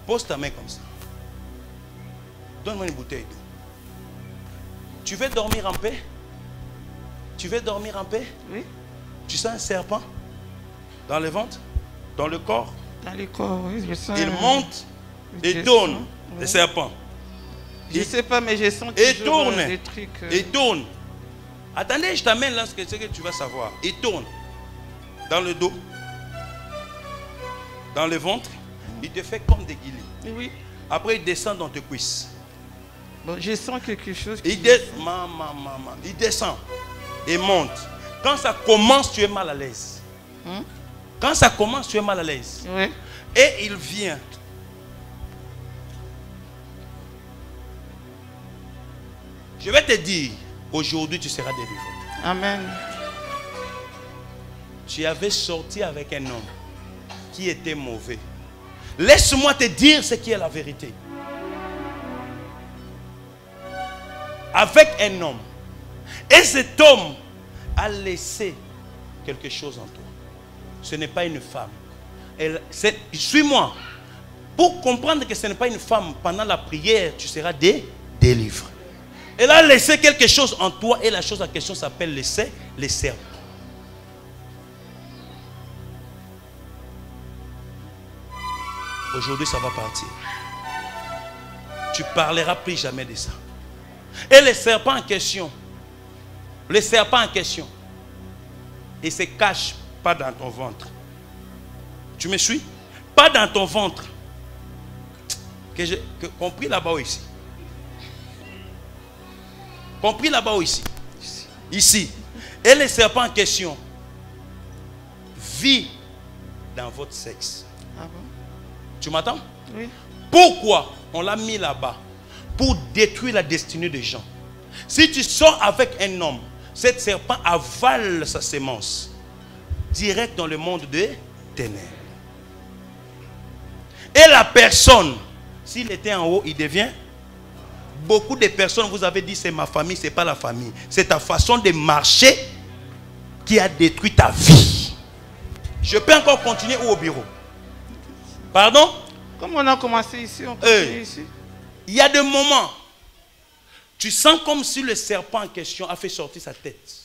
Pose ta main comme ça. Donne-moi une bouteille d'eau. Tu veux dormir en paix? Tu veux dormir en paix? Oui. Tu sens un serpent dans le ventre, dans le corps? Dans le corps, oui. Je sens il monte et tourne, le serpent. Je ne sais pas, mais je sens et toujours tourne, des trucs. et tourne. Attendez, je t'amène là ce que tu vas savoir. Il tourne dans le dos, dans le ventre. Il te fait comme des guillis. Oui. Après, il descend dans tes cuisses. Bon, je sens quelque chose. Qui... Il descend et monte. Quand ça commence, tu es mal à l'aise. Quand ça commence, tu es mal à l'aise. Oui. Et il vient. Je vais te dire, aujourd'hui tu seras délivré. Amen. Tu avais sorti avec un homme qui était mauvais. Laisse-moi te dire ce qui est la vérité. Avec un homme. Et cet homme a laissé quelque chose en toi. Ce n'est pas une femme. Suis-moi. Pour comprendre que ce n'est pas une femme, pendant la prière, tu seras délivré. Elle a laissé quelque chose en toi et la chose en question s'appelle les serpents. Aujourd'hui, ça va partir. Tu parleras plus jamais de ça. Et les serpents en question, il ne se cache pas dans ton ventre. Tu me suis? Pas dans ton ventre. Compris là-bas ou ici? Compris là-bas ou ici? Ici. Et les serpents en question vivent dans votre sexe. Ah bon? Tu m'attends? Oui. Pourquoi on l'a mis là-bas? Pour détruire la destinée des gens. Si tu sors avec un homme, cet serpent avale sa sémence direct dans le monde des ténèbres. Et la personne, s'il était en haut, il devient... Beaucoup de personnes, vous avez dit c'est ma famille, c'est pas la famille. C'est ta façon de marcher qui a détruit ta vie. Je peux encore continuer ou au bureau? Pardon? Comme on a commencé ici, on continue ici. Il y a des moments, tu sens comme si le serpent en question a fait sortir sa tête.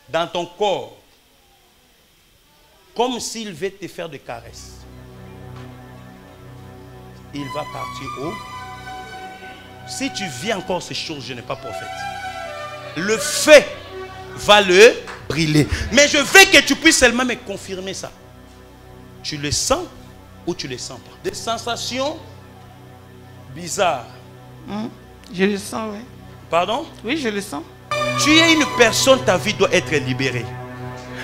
Dans ton corps. Comme s'il veut te faire des caresses. Il va partir haut. Si tu vis encore ces choses, je n'ai pas prophète. Le feu va le brûler. Mais je veux que tu puisses seulement me confirmer ça. Tu le sens ou tu ne le sens pas? Des sensations bizarres. Je le sens, oui. Pardon? Oui, je le sens. Tu es une personne, ta vie doit être libérée.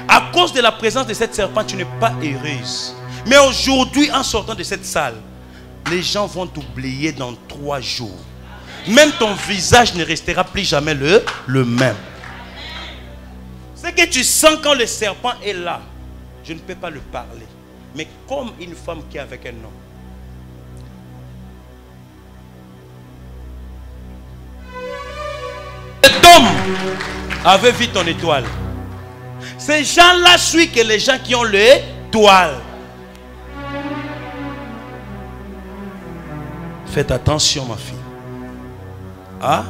À cause de la présence de cette serpent, tu n'es pas heureuse. Mais aujourd'hui, en sortant de cette salle, les gens vont t'oublier dans 3 jours. Même ton visage ne restera plus jamais le même. Ce que tu sens quand le serpent est là, je ne peux pas le parler. Mais comme une femme qui est avec un homme. Cet homme avait vu ton étoile. Ces gens-là suivent que les gens qui ont l'étoile. Faites attention, ma fille. Ah?